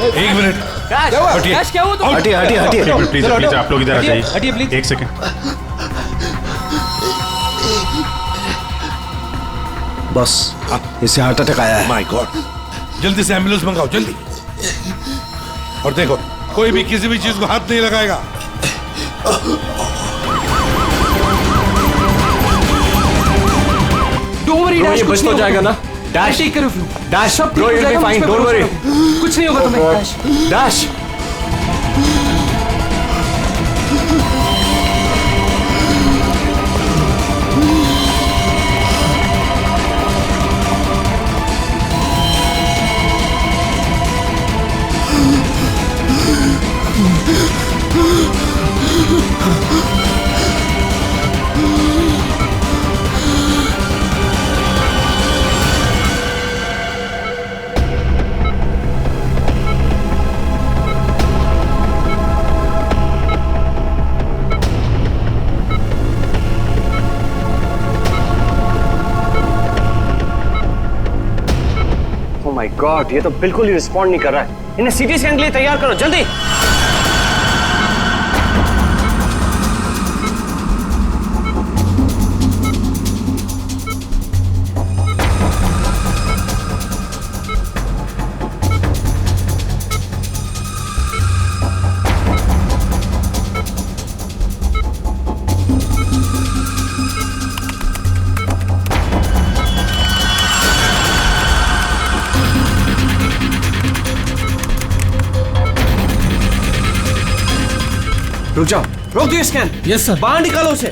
एक minute. Dash क्या हुआ? तो हटिए हटिए हटिए, प्लीज प्लीज आप लोग इधर आ जाइए। हटिए प्लीज। एक सेकंड। बस इसे हार्ट अटैक आया है। माय गॉड, जल्दी से एम्बुलेंस मंगाओ, जल्दी। और देखो, कोई भी किसी भी चीज को हाथ नहीं लगाएगा। डोंट वरी डैश, बच तो जाएगा ना? Dash take care of you. Dash सब ठीक हो you'll be जाएगा, fine, मुझ पे don't भरोसा worry. करो। कुछ नहीं होगा तुम्हें। Dash dash oh my God, ये तो बिल्कुल ही रिस्पॉन्ड नहीं कर रहा है। इन्हें सीटी स्कैन के लिए तैयार करो, जल्दी। रुक जाओ, रोक दियो स्कैन। Yes sir. बाहर निकालो उसे।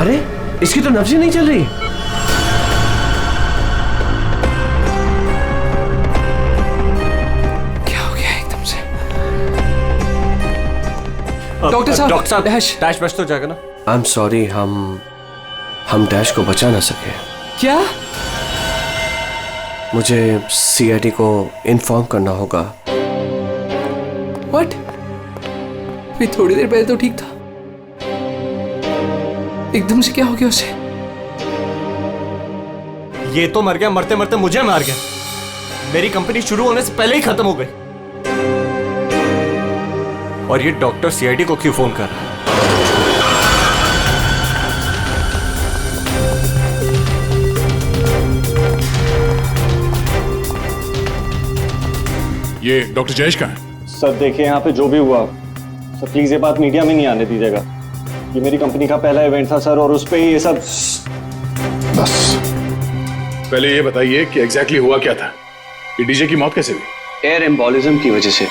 अरे इसकी तो नब्ज ही नहीं चल रही। क्या हो गया एकदम से? डॉक्टर साहब, डैश बच तो जाएगा ना? आई एम सॉरी, हम डैश को बचा ना सके। क्या? मुझे सीआईडी को इन्फॉर्म करना होगा। व्हाट? अभी थोड़ी देर पहले तो ठीक था, एकदम से क्या हो गया उसे? ये तो मर गया, मरते मरते मुझे मार गया। मेरी कंपनी शुरू होने से पहले ही खत्म हो गई। और ये डॉक्टर सीआईडी को क्यों फोन कर रहा है? ये डॉक्टर जयेश का है? सर देखिए, यहाँ पे जो भी हुआ सर, प्लीज ये बात मीडिया में नहीं आने दीजिएगा। ये मेरी कंपनी का पहला इवेंट था सर, और उस पे ही ये सब। बस पहले ये बताइए कि एग्जैक्टली हुआ क्या था? ये डीजे की मौत कैसे हुई? एयर एम्बोलिज्म की वजह से।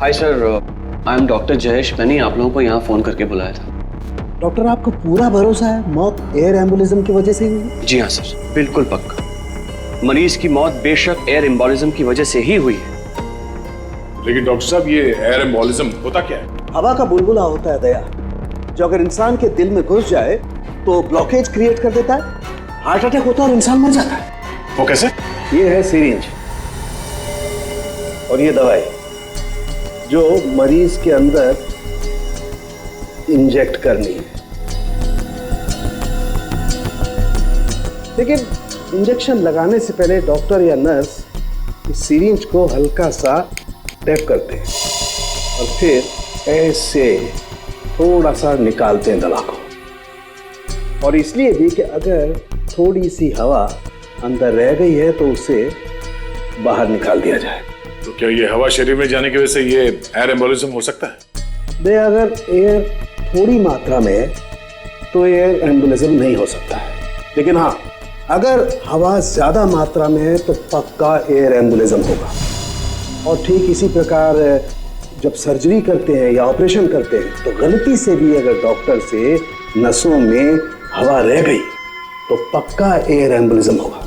Hi sir, I am doctor Jayesh. मैंने आप लोगों को यहाँ फोन करके बुलाया था। डॉक्टर, आपको पूरा भरोसा है मौत एयर एम्बुलिज्म की वजह से हुई? जी हाँ सर, बिल्कुल पक्का। मरीज की मौत बेशक एयर एम्बोलिज्म की वजह से ही हुई है। लेकिन डॉक्टर साहब, ये एयर एम्बोलिज्म होता क्या है? हवा का बुलबुला होता है दया, जो अगर इंसान के दिल में घुस जाए तो ब्लॉकेज क्रिएट कर देता है, हार्ट अटैक होता है और इंसान मर जाता है। वो कैसे? ये है सिरिंज, और ये दवाई जो मरीज के अंदर इंजेक्ट करनी है। लेकिन इंजेक्शन लगाने से पहले डॉक्टर या नर्स इस सिरिंज को हल्का सा टैप करते हैं और फिर ऐसे थोड़ा सा निकालते हैं दवा को। और इसलिए भी कि अगर थोड़ी सी हवा अंदर रह गई है तो उसे बाहर निकाल दिया जाए। तो क्या ये हवा शरीर में जाने की वजह से ये एयर एम्बोलिज्म हो सकता है? दे अगर एयर थोड़ी मात्रा में है तो एयर एम्बुलिज्म नहीं हो सकता है, लेकिन हाँ, अगर हवा ज्यादा मात्रा में है तो पक्का एयर एम्बुलिज्म होगा। और ठीक इसी प्रकार जब सर्जरी करते हैं या ऑपरेशन करते हैं तो गलती से भी अगर डॉक्टर से नसों में हवा रह गई तो पक्का एयर एम्बुलिज्म होगा।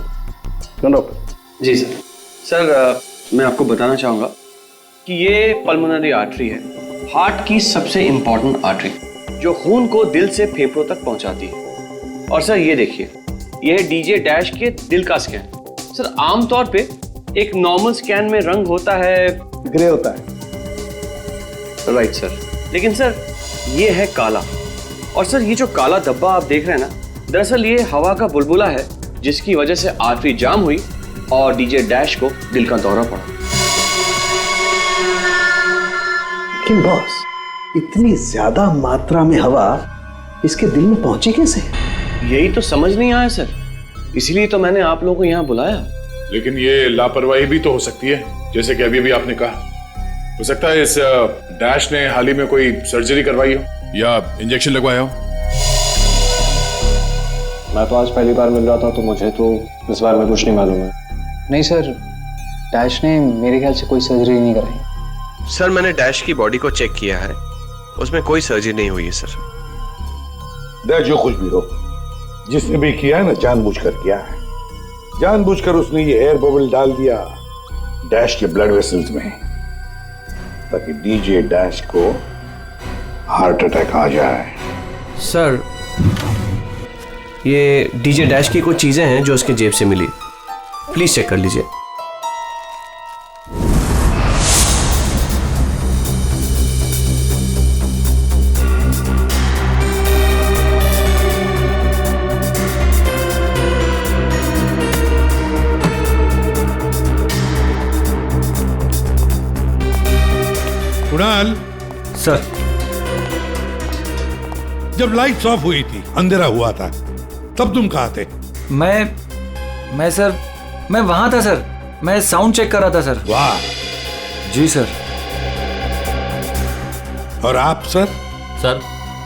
क्यों डॉक्टर? जी सर। सर, मैं आपको बताना चाहूँगा कि ये पल्मोनरी आर्टरी है, हार्ट की सबसे इंपॉर्टेंट आर्टरी, जो खून को दिल से फेफड़ों तक पहुंचाती है। और सर ये देखिए, यह है डीजे डैश के दिल का स्कैन। सर, आमतौर पे एक नॉर्मल स्कैन में रंग होता है, ग्रे होता है। Right sir. लेकिन सर ये है काला, और सर ये जो काला धब्बा आप देख रहे हैं ना, दरअसल ये हवा का बुलबुला है जिसकी वजह से आर्टरी जाम हुई और डीजे डैश को दिल का दौरा पड़ा। लेकिन बॉस, इतनी ज्यादा मात्रा में हवा इसके दिल में पहुंची कैसे? यही तो समझ नहीं आया सर, इसीलिए तो मैंने आप लोगों को यहाँ बुलाया। लेकिन ये लापरवाही भी तो हो सकती है, जैसे कि अभी भी आपने कहा। हो सकता है इस डैश ने हाल ही में कोई सर्जरी करवाई हो या इंजेक्शन लगवाया हो। मैं तो आज पहली बार मिल रहा था, तो मुझे तो इस बारे में कुछ नहीं मालूम है। नहीं सर, डैश ने मेरे ख्याल से कोई सर्जरी नहीं कराई। सर मैंने डैश की बॉडी को चेक किया है, उसमें कोई सर्जरी नहीं हुई है सर। डैश जो कुछ भी हो, जिसने भी किया है ना, जानबूझकर किया है। जानबूझकर उसने ये एयर बबल डाल दिया डैश के ब्लड वेसल्स में, ताकि डीजे डैश को हार्ट अटैक आ जाए। सर ये डीजे डैश की कुछ चीजें हैं जो उसके जेब से मिली, प्लीज चेक कर लीजिए। कुणाल, सर जब लाइट्स ऑफ हुई थी, अंधेरा हुआ था, तब तुम कहाँ थे? मैं सर, मैं वहां था सर, मैं साउंड चेक कर रहा था सर। वाह। जी सर। और आप सर? सर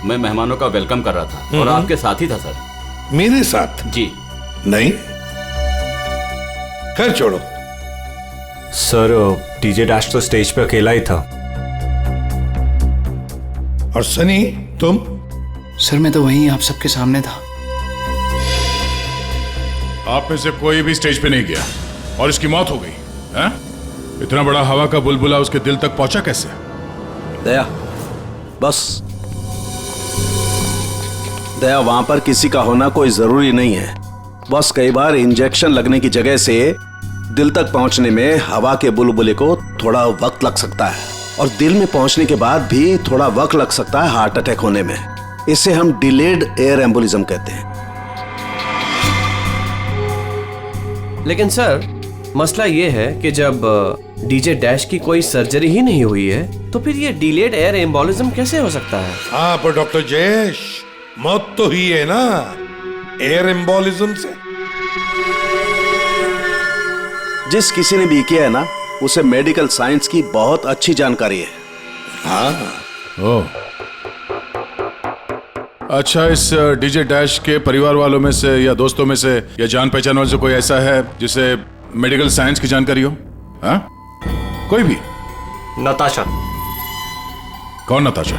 मैं मेहमानों का वेलकम कर रहा था और आपके साथ ही था सर। मेरे साथ? जी नहीं, खैर छोड़ो। सर डीजे डैश तो स्टेज पे अकेला ही था। और सनी, तुम? सर मैं तो वहीं आप सबके सामने था। आप में से कोई भी स्टेज पे नहीं गया और इसकी मौत हो गई है? इतना बड़ा हवा का बुलबुला उसके दिल तक पहुंचा कैसे? दया, बस दया, वहां पर किसी का होना कोई जरूरी नहीं है। बस कई बार इंजेक्शन लगने की जगह से दिल तक पहुंचने में हवा के बुलबुले को थोड़ा वक्त लग सकता है, और दिल में पहुंचने के बाद भी थोड़ा वक्त लग सकता है हार्ट अटैक होने में। इसे हम डिलेड एयर एम्बोलिज्म कहते हैं। लेकिन सर मसला ये है कि जब डीजे डैश की कोई सर्जरी ही नहीं हुई है, तो फिर ये डिलेड एयर एम्बोलिज्म कैसे हो सकता है? हाँ, पर डॉक्टर जयेश, मौत तो ही है ना एयर एम्बोलिज्म से। जिस किसी ने भी किया है ना, उसे मेडिकल साइंस की बहुत अच्छी जानकारी है। हाँ। ओह, अच्छा, इस डीजे डैश के परिवार वालों में से या दोस्तों में से या जान पहचान वाले से कोई ऐसा है जिसे मेडिकल साइंस की जानकारी हो? हाँ, कोई भी? नताशा। कौन नताशा?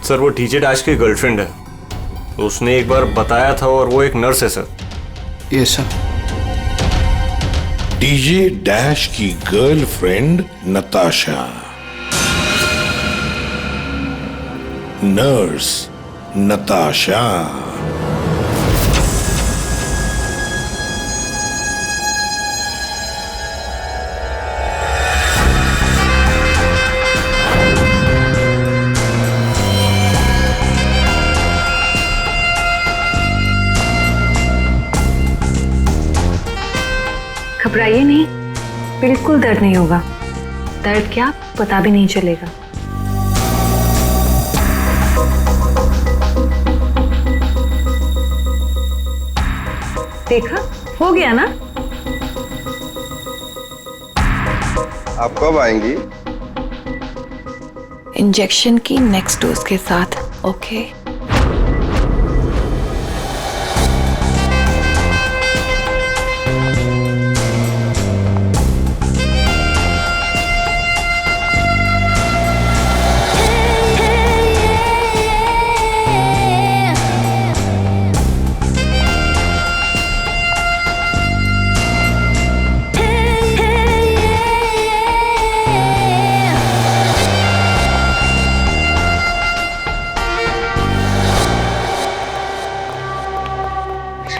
सर वो डीजे डैश की गर्लफ्रेंड है, उसने एक बार बताया था, और वो एक नर्स है sir. Yes sir. DJ dash की गर्लफ्रेंड नताशा, नर्स नताशा। घबराइए नहीं, बिल्कुल दर्द नहीं होगा। दर्द क्या, पता भी नहीं चलेगा। देखा, हो गया ना? आप कब आएंगी? इंजेक्शन की नेक्स्ट डोज के साथ। Okay.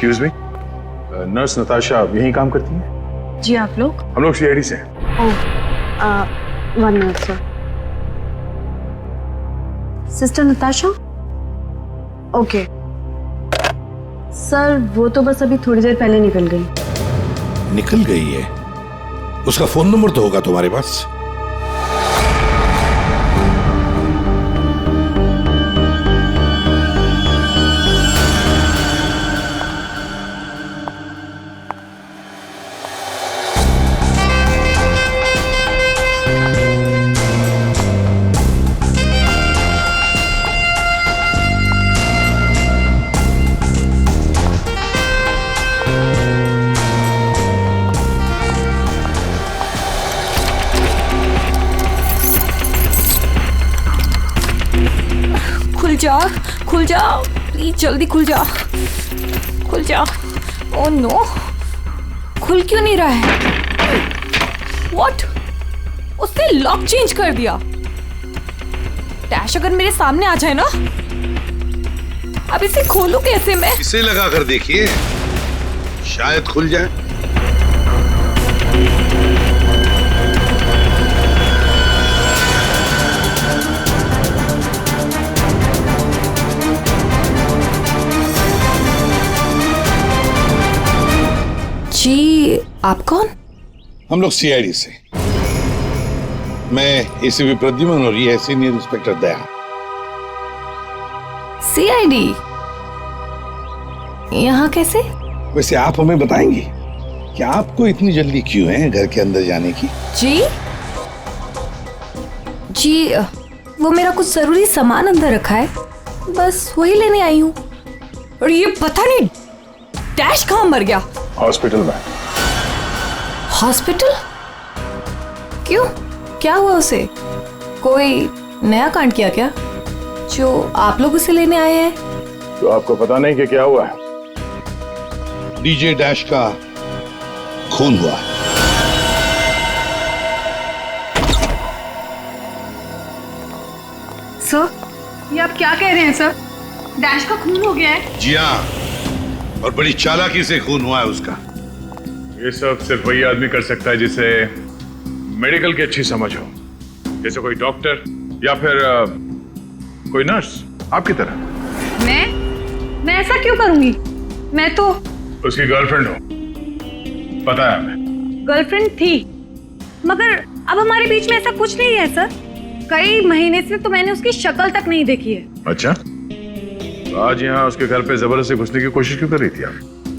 Excuse me, nurse Natasha यहीं काम करती हैं? जी, आप लोग? हम लोग सीआईडी से हैं। One minute sir. Sister Natasha? Okay sir, वो तो बस अभी थोड़ी देर पहले निकल गई। निकल गई है? उसका फोन नंबर तो होगा तुम्हारे पास? खुल जा प्लीज, जल्दी खुल जा, खुल जा। ओह नो, खुल क्यों नहीं रहा है? व्हाट? उसने लॉक चेंज कर दिया। डैश अगर मेरे सामने आ जाए ना, अब इसे खोलूं कैसे मैं? इसे लगा कर देखिए, शायद खुल जाए। जी, आप कौन? हम लोग सीआईडी से। मैं एसीपी प्रद्युमन और ये है सीनियर इंस्पेक्टर दया। सीआईडी? यहाँ कैसे? वैसे आप हमें बताएंगी कि आपको इतनी जल्दी क्यों है घर के अंदर जाने की? जी, वो मेरा कुछ जरूरी सामान अंदर रखा है, बस वही लेने आई हूँ। और ये पता नहीं डैश कहाँ मर गया? हॉस्पिटल में। हॉस्पिटल? क्यों, क्या हुआ उसे? कोई नया कांड किया क्या जो आप लोग उसे लेने आए हैं? तो आपको पता नहीं कि क्या हुआ है? डीजे डैश का खून हुआ है। सर, ये आप क्या कह रहे हैं सर? डैश का खून हो गया है? जी हाँ, और बड़ी चालाकी से खून हुआ है उसका। ये सब सिर्फ वही आदमी कर सकता है जिसे मेडिकल की अच्छी समझ हो, जैसे कोई डॉक्टर या फिर कोई नर्स आपकी तरह। मैं ऐसा क्यों करूंगी? मैं तो उसकी गर्लफ्रेंड हो, पता है हमें। गर्लफ्रेंड थी, मगर अब हमारे बीच में ऐसा कुछ नहीं है सर। कई महीने से तो मैंने उसकी शक्ल तक नहीं देखी है। अच्छा, तो आज यहाँ उसके घर पे जबरदस्ती घुसने की कोशिश क्यों कर रही थी आप?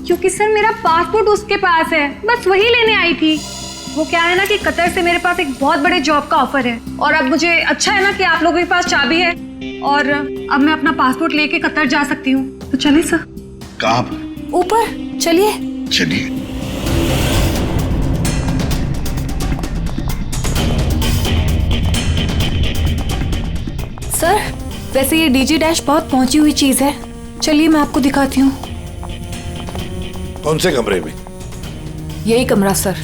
क्योंकि सर मेरा पासपोर्ट उसके पास है, बस वही लेने आई थी। वो क्या है ना कि कतर से मेरे पास एक बहुत बड़े जॉब का ऑफर है, और अब मुझे अच्छा है ना कि आप लोगों के पास चाबी है, और अब मैं अपना पासपोर्ट लेके कतर जा सकती हूँ। तो चलिए सर। कहाँ? ऊपर चलिए। चलिए। सर, वैसे ये डीजे डैश बहुत पहुंची हुई चीज है, चलिए मैं आपको दिखाती हूँ। कौन से कमरे में? यही कमरा सर।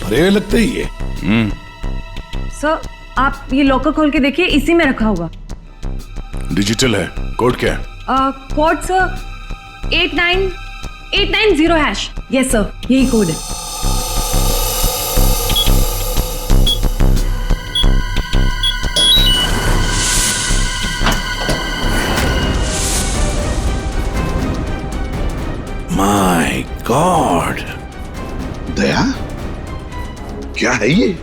भरे हुए लगते ही है। सर, आप ये लॉकर खोल के देखिए, इसी में रखा होगा। डिजिटल है, कोड क्या है? Code sir 89890#। यस सर, यही कोड है। माय गॉड, दया, क्या है ये?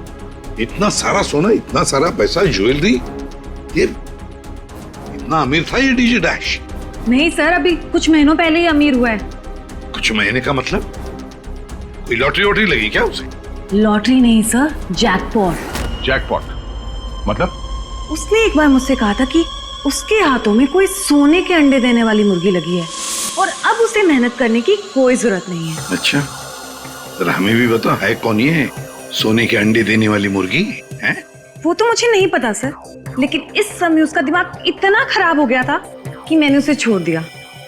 इतना सारा सोना, इतना सारा पैसा, ज्वेलरी, ये इतना अमीर था ये डीजे डैश? नहीं सर, अभी कुछ महीनों पहले ही अमीर हुआ है। कुछ महीने का मतलब? कोई लॉटरी वॉटरी लगी क्या उसे? लॉटरी नहीं सर, जैकपॉट। जैकपॉट मतलब? उसने एक बार मुझसे कहा था कि उसके हाथों में कोई सोने के अंडे देने वाली मुर्गी लगी है, और अब उसे मेहनत करने की कोई जरूरत नहीं है। अच्छा, जरा हमें भी बता, है कौन ये सोने के अंडे देने वाली मुर्गी है? वो तो मुझे नहीं पता सर, लेकिन इस समय उसका दिमाग इतना खराब हो गया था कि मैंने उसे छोड़ दिया।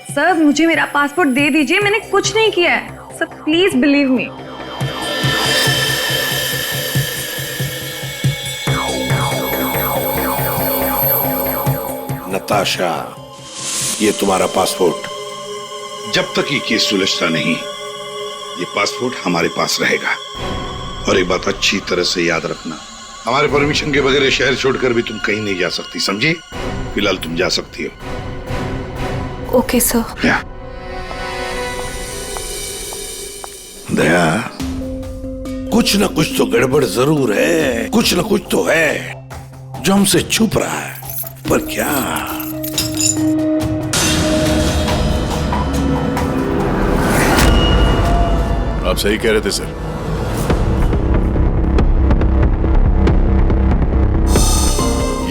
सर, मुझे मेरा पासपोर्ट दे दीजिए, मैंने कुछ नहीं किया है। Sir please believe me. Natasha, ये तुम्हारा पासपोर्ट। जब तक ये केस सुलझता नहीं, ये पासपोर्ट हमारे पास रहेगा। और एक बात अच्छी तरह से याद रखना, हमारे परमिशन के बगैर शहर छोड़कर भी तुम कहीं नहीं जा सकती, समझी? फिलहाल तुम जा सकती हो। Okay sir. दया, कुछ ना कुछ तो गड़बड़ जरूर है, कुछ ना कुछ तो है जो हमसे छुप रहा है, पर क्या? आप सही कह रहे थे सर।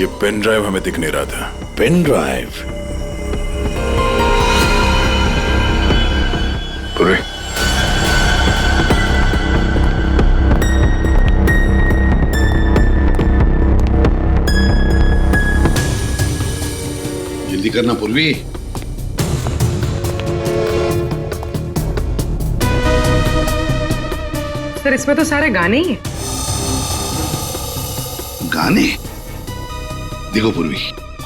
ये पेन ड्राइव हमें दिख नहीं रहा था। Pen drive? पूरे जल्दी करना पूर्वी। सर इसमें तो सारे गाने ही हैं। गाने? देखो पूर्वी,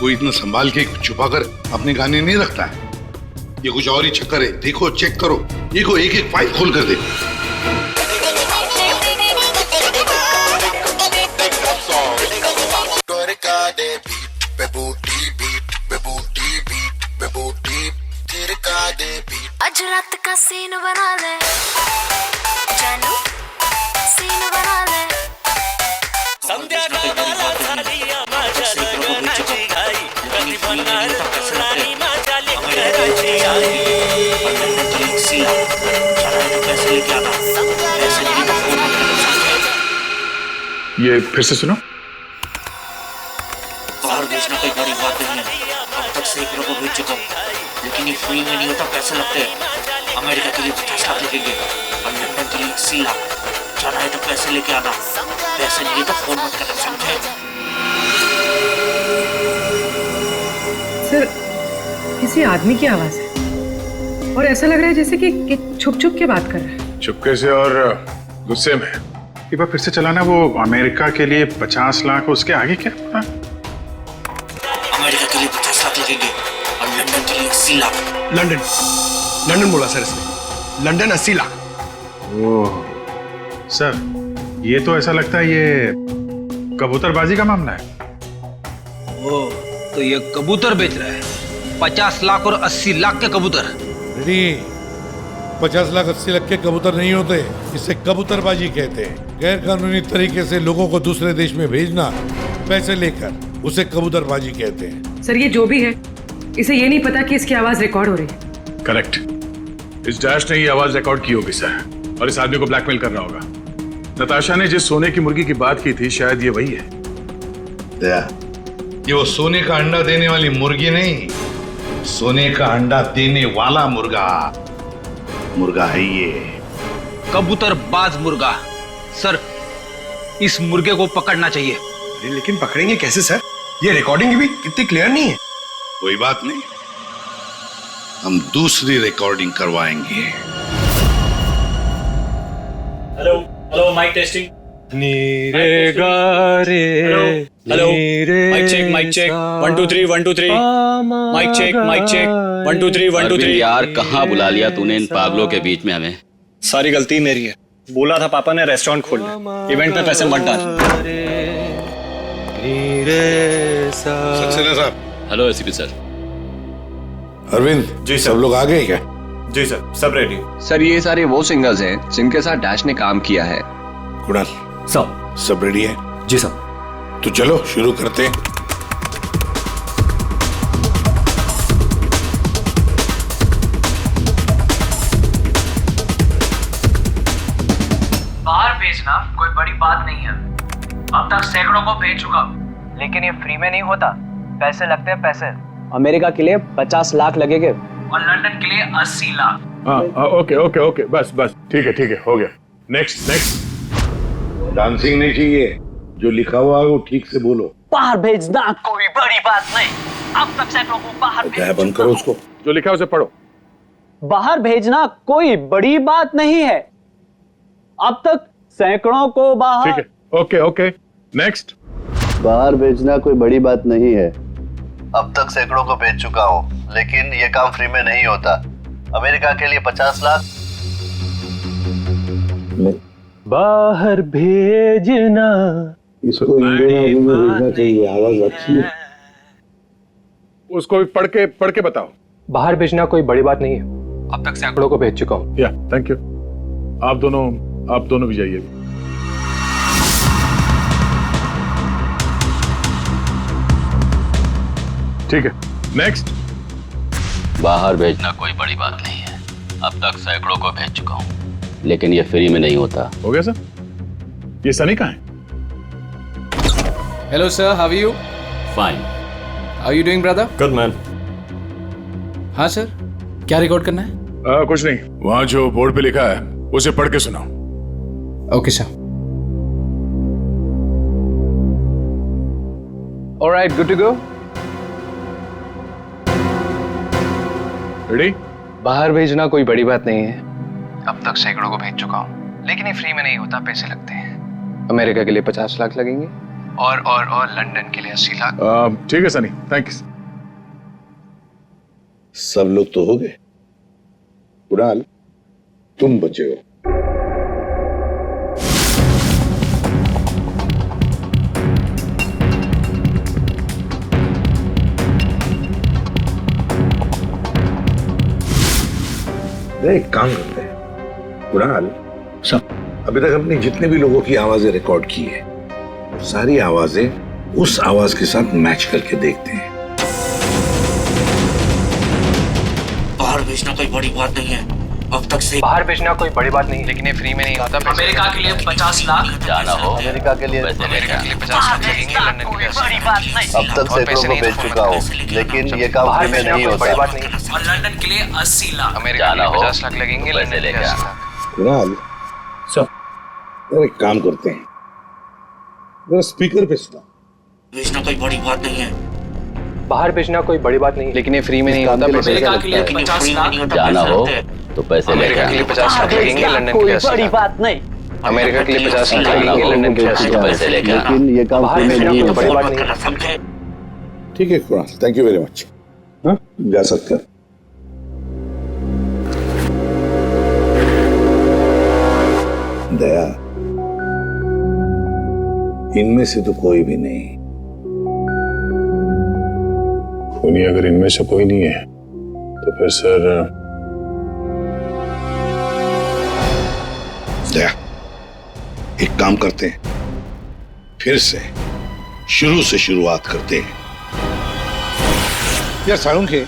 कोई इतना संभाल के छुपा कर अपने गाने नहीं रखता है। ये कुछ और ही चक्कर है। देखो, चेक करो, देखो, एक एक फाइल खोल कर देखो। आज रात का सीन बना ले जानू, सीन बना ले। संध्या गावाला झाली माझ्या लग्नाची घाई, कधी बनणार राणी माझ्या लेकराची आई। ये फिर से सुनो। बाहर भेजना कोई बड़ी बात नहीं है, अब तक सैकड़ों को भेज चुका हूँ, लेकिन ये फ्री में नहीं होता, पैसे लगते हैं। अमेरिका के लिए 50 लाख लगेंगे और लंदन के लिए 80 लाख। जाना है तो पैसे लेके आना, पैसे नहीं तो फोन मत करना, समझे? सर किसी आदमी की आवाज है और ऐसा लग रहा है जैसे कि छुप छुप के बात कर रहा है। चुपके से और गुस्से में। एक बार फिर से चलाना। वो अमेरिका के लिए 50 लाख, उसके आगे क्या? अमेरिका के लिए 50 लाख लगेंगे और लंदन के लिए 80 लाख। लंदन बोला सर इसने, लंदन 80 लाख। ओह सर, ये तो ऐसा लगता है ये कबूतरबाजी का मामला है। ओह, तो ये कबूतर बेच रहा है, 50 लाख और 80 लाख के कबूतर। 50 लाख 80 लाख के कबूतर नहीं होते, इसे कबूतरबाजी कहते हैं। गैर कानूनी तरीके से लोगों को दूसरे देश में भेजना पैसे लेकर, उसे कबूतरबाजी कहते हैं। सर ये जो भी है, इसे ये नहीं पता कि इसकी आवाज रिकॉर्ड हो रही है। करेक्ट। इस डैश ने ये आवाज रिकॉर्ड की होगी सर, और इस आदमी को ब्लैकमेल कर रहा होगा। नताशा ने जिस सोने की मुर्गी की बात की थी, शायद ये वही है। दया, ये वो सोने का अंडा देने वाली मुर्गी नहीं, सोने का अंडा देने वाला मुर्गा है ये। कबूतरबाज मुर्गा। सर इस मुर्गे को पकड़ना चाहिए। लेकिन पकड़ेंगे कैसे सर? ये रिकॉर्डिंग भी कितनी क्लियर नहीं है। कोई बात नहीं, हम दूसरी रिकॉर्डिंग करवाएंगे। Hello hello, mic testing. नीरे गारे, hello, mic check, mic check, 1 2 3 1 2 3, mic check, mic check, 1 2 3 1 2 3। यार कहाँ बुला लिया तूने इन पागलों के बीच में हमें? सारी गलती मेरी है। बोला था पापा ने रेस्टोरेंट खोलना, इवेंट में पैसे मत डाल। सक्सेना साहब। Hello ACP sir. Arvind ji sir. सब लोग आ गए क्या? जी सर, सब रेडी। सर ये सारे वो सिंगर्स हैं जिनके साथ डैश ने काम किया है। कुणाल सर। सब रेडी है? जी सर। तो चलो शुरू करते हैं। बाहर भेजना कोई बड़ी बात नहीं है, अब तक सैकड़ों को भेज चुका, लेकिन ये फ्री में नहीं होता, पैसे लगते हैं पैसे। अमेरिका के लिए 50 लाख लगेंगे और लंदन के लिए 80 लाख। हाँ ओके ओके ओके, बस बस ठीक है हो गया। Next next. डांसिंग नहीं चाहिए, जो लिखा हुआ है वो ठीक से बोलो। बाहर भेजना कोई बड़ी बात नहीं, अब तक सैकड़ों को बाहर बंद करो उसको। जो लिखा है उसे पढ़ो। बाहर भेजना कोई बड़ी बात नहीं है। अब तक सैकड़ों को बाहर। ठीक है, ओके ओके, नेक्स्ट। बाहर भेजना कोई बड़ी बात नहीं है। अब तक सैकड़ों को भेज चुका हूँ, लेकिन ये काम फ्री में नहीं होता। अमेरिका के लिए 50 लाख। बाहर भेजना। इसको इंडियन में भेजना चाहिए, आवाज अच्छी है। उसको भी पढ़ के बताओ। बाहर भेजना कोई बड़ी बात नहीं है। अब तक सैकड़ों को भेज चुका हूँ। या थैंक यू। आप दोनों भी जाइए। ठीक है, नेक्स्ट। बाहर भेजना कोई बड़ी बात नहीं है। अब तक सैकड़ों को भेज चुका हूँ, लेकिन ये फ्री में नहीं होता। हो गया सर? ये सनी कहाँ है? Hello sir, how are you? Fine. How are you doing brother? Good man. हाँ सर, क्या रिकॉर्ड करना है? कुछ नहीं, वहां जो बोर्ड पे लिखा है उसे पढ़ के सुनाओ। Okay sir. All right, good to go. Ready? बाहर भेजना कोई बड़ी बात नहीं है। अब तक सैकड़ों को भेज चुका हूँ, लेकिन ये फ्री में नहीं होता, पैसे लगते हैं। अमेरिका के लिए 50 लाख लगेंगे और लंदन के लिए 80 लाख। ठीक है सनी, थैंक्स। सब लोग तो हो गए। कुणाल, तुम बचे हो। एक काम करते हैं कुणाल, सब अभी तक हमने जितने भी लोगों की आवाजें रिकॉर्ड की है, सारी आवाजें उस आवाज के साथ मैच करके देखते हैं। बाहर भेजना कोई बड़ी बात नहीं है। अब तक से बाहर भेजना कोई बड़ी बात नहीं, लेकिन ये फ्री में नहीं होता। अमेरिका के लिए 50 लाख। जाना हो अमेरिका के लिए 50 लाख लगेंगे, लंदन के लिए 80 लाख। अब तक सैकड़ों को भेज चुका हूँ, लेकिन ये काम फ्री में नहीं होता। बड़ी बात नहीं। और लंदन के लिए 80 लाख। अमेरिका के लिए 50 लाख लगेंगे, लंदन के लिए 80 लाख। कुणाल, सब एक काम करते हैं, जरा स्पीकर पे सुना। भेजना कोई बड़ी बात नहीं है। बाहर भेजना कोई बड़ी बात नहीं, लेकिन ये फ्री में नहीं होता। अमेरिका के लिए 50 लाख। जाना हो तो पैसे अमेरिका के लिए 50 लाख लगेंगे, लंदन के लिए 80 लाख। बात नहीं। अमेरिका के लिए 50 लाख लगेंगे, लंदन के लिए 80 लाख। पैसे लेके आना। लेकिन ये काम फ्री में नहीं होता। बड़ी बात नहीं। समझे? ठीक है Kunal, thank you very much. हाँ, जा सकते हैं। दया, इनमें से तो कोई भी नहीं। नहीं, अगर इनमें से कोई नहीं है तो फिर सर दया, एक काम करते हैं, फिर से शुरू से शुरुआत करते हैं। यार सालुंखे,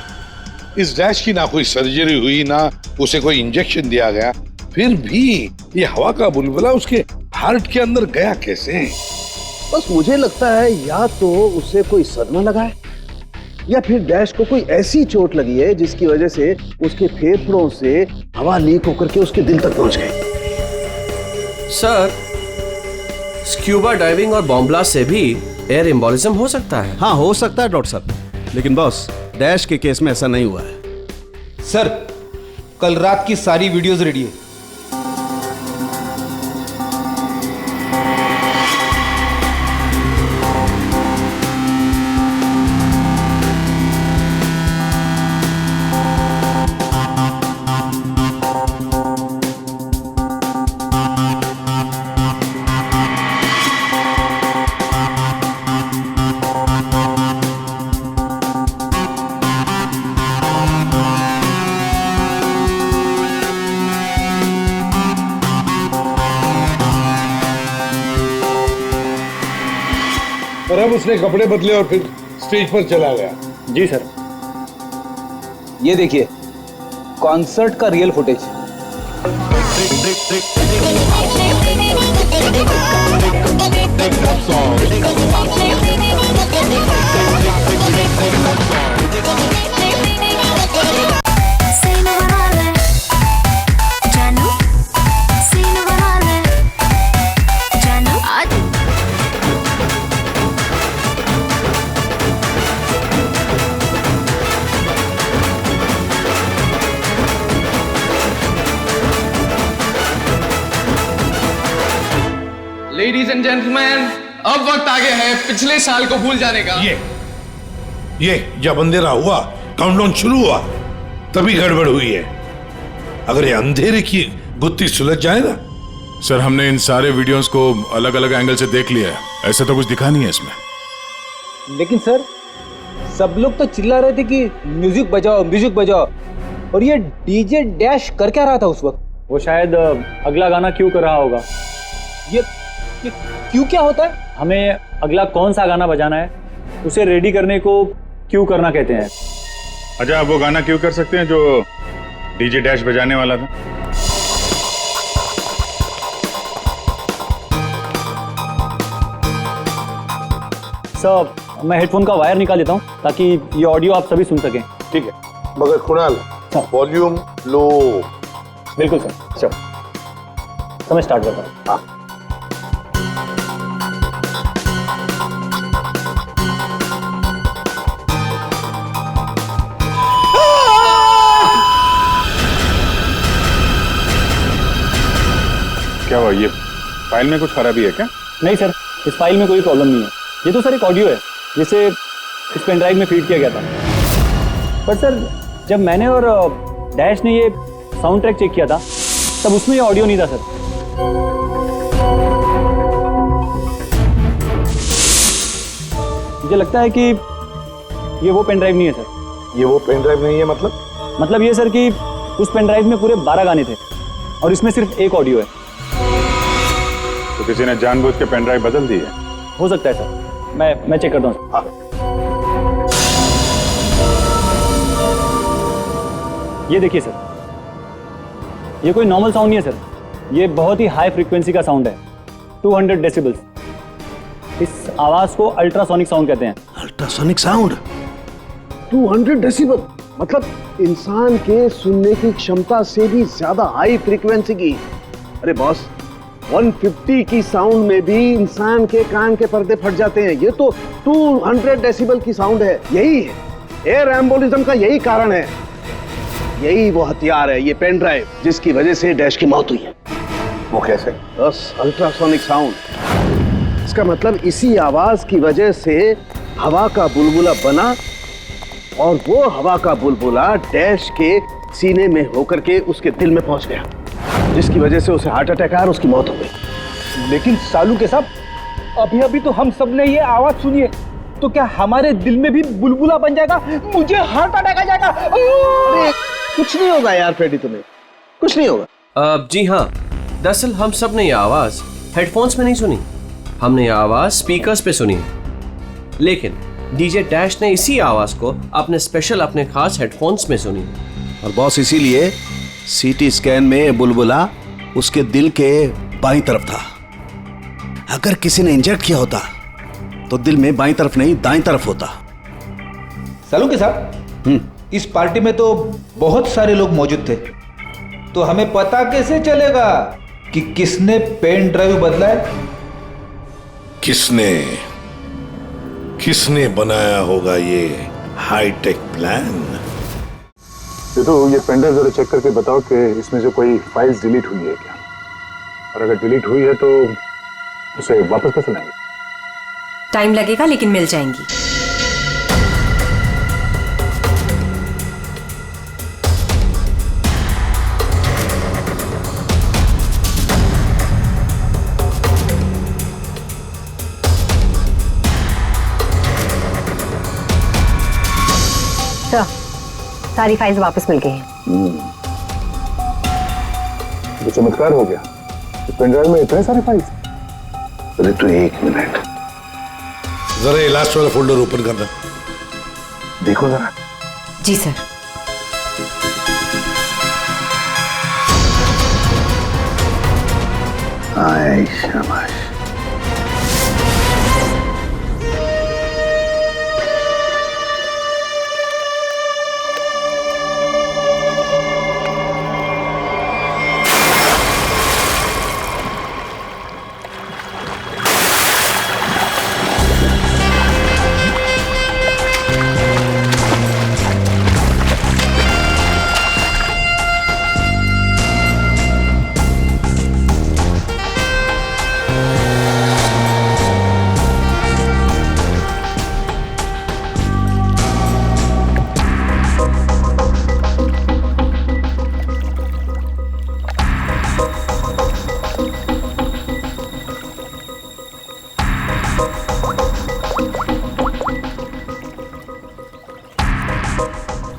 इस डैश की ना कोई सर्जरी हुई, ना उसे कोई इंजेक्शन दिया गया, फिर भी ये हवा का बुलबुला उसके हार्ट के अंदर गया कैसे? बस मुझे लगता है या तो उसे कोई सदमा लगा है, या फिर डैश को कोई ऐसी चोट लगी है जिसकी वजह से उसके फेफड़ों से हवा लीक होकर के उसके दिल तक पहुंच गई। सर, स्क्यूबा डाइविंग और बॉम्ब ब्लास्ट से भी एयर एम्बोलिज्म हो सकता है। हाँ, हो सकता है डॉक्टर साहब, लेकिन बॉस डैश के केस में ऐसा नहीं हुआ है। सर, कल रात की सारी वीडियोस रेडी है। और अब उसने कपड़े बदले और फिर स्टेज पर चला गया। जी सर, ये देखिए कॉन्सर्ट का real footage. Ladies and gentleman, अब वक्त आ गया है पिछले साल को भूल जाने का। ये जब अंधेरा हुआ, काउंटडाउन शुरू हुआ, तभी गड़बड़ हुई है। अगर ये अंधेरे की गुत्थी सुलझ जाए ना। सर, हमने इन सारे वीडियोस को अलग अलग एंगल से देख लिया है, ऐसा तो कुछ दिखा नहीं है इसमें। लेकिन सर, सब लोग तो चिल्ला रहे थे कि म्यूजिक बजाओ म्यूजिक बजाओ, और ये डीजे डैश कर क्या रहा था उस वक्त? वो शायद अगला गाना क्यों कर रहा होगा। ये क्यों क्या होता है? हमें अगला कौन सा गाना बजाना है उसे रेडी करने को क्यों करना कहते हैं। अच्छा, आप वो गाना क्यों कर सकते हैं जो डीजे डैश बजाने वाला था? सर, मैं हेडफोन का वायर निकाल देता हूँ ताकि ये ऑडियो आप सभी सुन सकें। ठीक है, मगर कुणाल वॉल्यूम लो। बिल्कुल सर। चलो, तो मैं स्टार्ट करता हूँ। हाँ। क्या हुआ? ये फाइल में कुछ खराबी है क्या? नहीं सर, इस फाइल में कोई प्रॉब्लम नहीं है। ये तो सर एक ऑडियो है जिसे इस पेन ड्राइव में फीड किया गया था। पर सर, जब मैंने और डैश ने ये साउंड ट्रैक चेक किया था तब उसमें ये ऑडियो नहीं था सर। मुझे लगता है कि ये वो पेन ड्राइव नहीं है सर। ये वो पेन ड्राइव नहीं है मतलब ये सर कि उस पेन ड्राइव में पूरे 12 गाने थे और इसमें सिर्फ एक ऑडियो है। तो किसी ने जानबूझ के पेन ड्राइव बदल दी है? हो सकता है सर, मैं चेक करता हूँ। हाँ। ये देखिए सर, ये कोई नॉर्मल साउंड नहीं है सर, ये बहुत ही हाई फ्रीक्वेंसी का साउंड है, 200 डेसिबल्स। इस आवाज को अल्ट्रासोनिक साउंड कहते हैं। अल्ट्रासोनिक साउंड 200 डेसिबल, मतलब इंसान के सुनने की क्षमता से भी ज्यादा हाई फ्रीक्वेंसी की। अरे बॉस, 150 की साउंड में भी इंसान के कान के पर्दे फट जाते हैं, ये तो 200 डेसिबल की साउंड है। यही है एयर एम्बोलिज्म का, यही कारण है, यही वो हथियार है, ये पेन ड्राइव जिसकी वजह से डैश की मौत हुई है। वो कैसे? बस अल्ट्रासोनिक साउंड, इसका मतलब इसी आवाज की वजह से हवा का बुलबुला बना और वो हवा का बुलबुला डैश के सीने में होकर के उसके दिल में पहुंच गया, जिसकी वजह से उसे हार्ट अटैक आया और उसकी मौत हो गई। लेकिन सालू के साहब, अभी तो हम सब ने ये आवाज सुनी है, तो क्या हमारे दिल में भी बुलबुला बन जाएगा? मुझे हार्ट अटैक आ जाएगा। अरे कुछ नहीं होगा यार फेडी, तुम्हें कुछ नहीं होगा। जी हाँ, दरअसल हम सब ने ये आवाज हेडफोन्स में नहीं सुनी, हमने ये आवाज स्पीकर्स पे सुनी। लेकिन डीजे डैश ने इसी आवाज को अपने खास हेडफोन्स में सुनी। और बॉस, इसीलिए सीटी स्कैन में बुलबुला उसके दिल के बाईं तरफ था। अगर किसी ने इंजेक्ट किया होता तो दिल में बाईं तरफ नहीं दाईं तरफ होता। सालू के साहब, इस पार्टी में तो बहुत सारे लोग मौजूद थे, तो हमें पता कैसे चलेगा कि किसने पेन ड्राइव बदला है? किसने बनाया होगा ये हाईटेक प्लान? ये पेन ड्राइव जरा चेक करके बताओ कि इसमें से कोई फाइल्स डिलीट हुई है क्या, और अगर डिलीट हुई है तो उसे वापस कैसे लाएंगे? टाइम लगेगा लेकिन मिल जाएंगी। सारी फाइल्स वापस मिल गई हैं। तो चमत्कार हो गया, इस पेन ड्राइव में इतने सारे फाइल्स। अरे तो एक मिनट, जरा ये लास्ट वाला फोल्डर ओपन करना, देखो जरा। जी सर। आए शाबाश।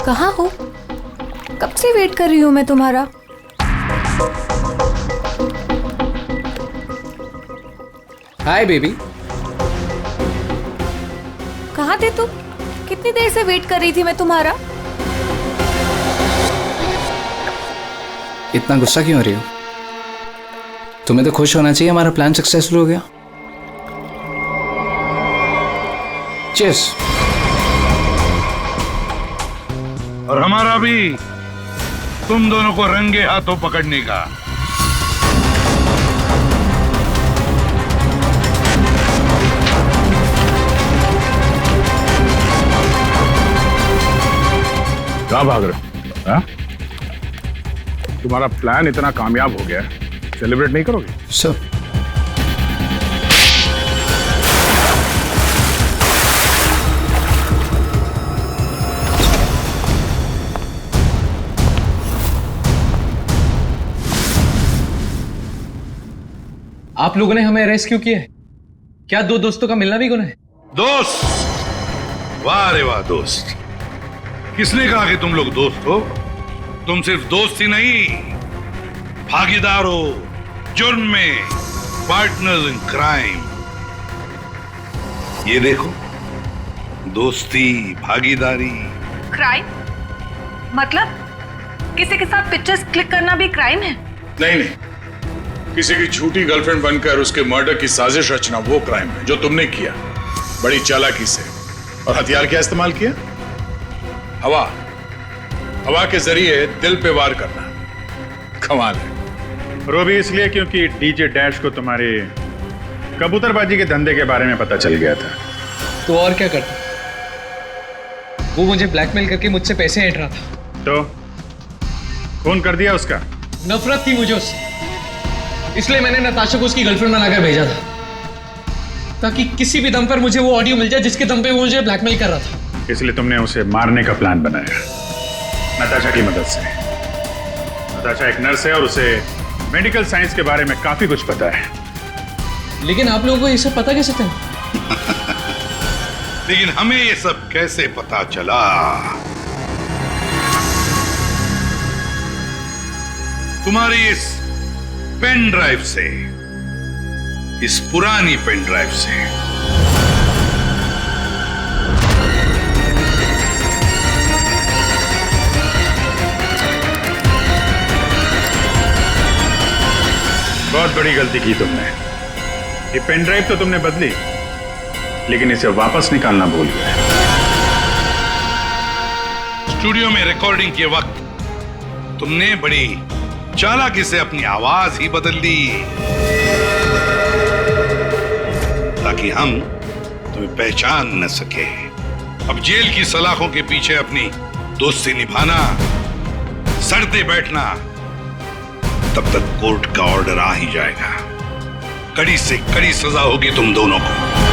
कहाँ हो? कब से वेट कर रही हूँ मैं तुम्हारा। Hi baby. कहाँ थे तुम? कितनी देर से वेट कर रही थी मैं तुम्हारा। इतना गुस्सा क्यों हो रही हो? तुम्हें तो खुश होना चाहिए, हमारा प्लान सक्सेसफुल हो गया। चीयर्स। और हमारा भी तुम दोनों को रंगे हाथों पकड़ने का। कहाँ भाग रहे हो? हाँ? तुम्हारा प्लान इतना कामयाब हो गया, सेलिब्रेट नहीं करोगे? सर आप लोगों ने हमें अरेस्ट क्यों किया है? क्या दो दोस्तों का मिलना भी गुनाह है? दोस्त? वाह रे वाह दोस्त। किसने कहा कि तुम लोग दोस्त हो? तुम सिर्फ दोस्त ही नहीं, भागीदार हो जुर्म में, पार्टनर्स इन क्राइम। ये देखो, दोस्ती, भागीदारी। क्राइम मतलब किसी के साथ पिक्चर्स क्लिक करना भी क्राइम है? नहीं नहीं, किसी की झूठी गर्लफ्रेंड बनकर उसके मर्डर की साजिश रचना वो क्राइम है जो तुमने किया, बड़ी चालाकी से। और हथियार क्या इस्तेमाल किया? हवा। हवा के जरिए दिल पे वार करना कमाल है। वो भी इसलिए क्योंकि डीजे डैश को तुम्हारे कबूतरबाजी के धंधे के बारे में पता चल गया था। तो और क्या करता? वो मुझे ब्लैकमेल करके मुझसे पैसे ऐंठ रहा था। तो खून कर दिया उसका? नफरत थी मुझे उससे, इसलिए मैंने नताशा को उसकी गर्लफ्रेंड बनाकर भेजा था, ताकि किसी भी दम पर मुझे वो ऑडियो मिल जाए जिसके दम पे वो मुझे ब्लैकमेल कर रहा था। इसलिए तुमने उसे मारने का प्लान बनाया नताशा की मदद से। नताशा एक नर्स है और उसे मेडिकल साइंस के बारे में काफी कुछ पता है। लेकिन आप लोगों को ये सब पता कैसे था? लेकिन हमें ये सब कैसे पता चला? तुम्हारी इस पेन ड्राइव से, इस पुरानी पेन ड्राइव से। बहुत बड़ी गलती की तुमने। ये पेन ड्राइव तो तुमने बदली, लेकिन इसे वापस निकालना भूल गए। स्टूडियो में रिकॉर्डिंग के वक्त तुमने बड़ी चालाकी से अपनी आवाज ही बदल दी, ताकि हम तुम्हें पहचान न सके। अब जेल की सलाखों के पीछे अपनी दोस्ती निभाना, सड़ते बैठना, तब तक कोर्ट का ऑर्डर आ ही जाएगा। कड़ी से कड़ी सजा होगी तुम दोनों को।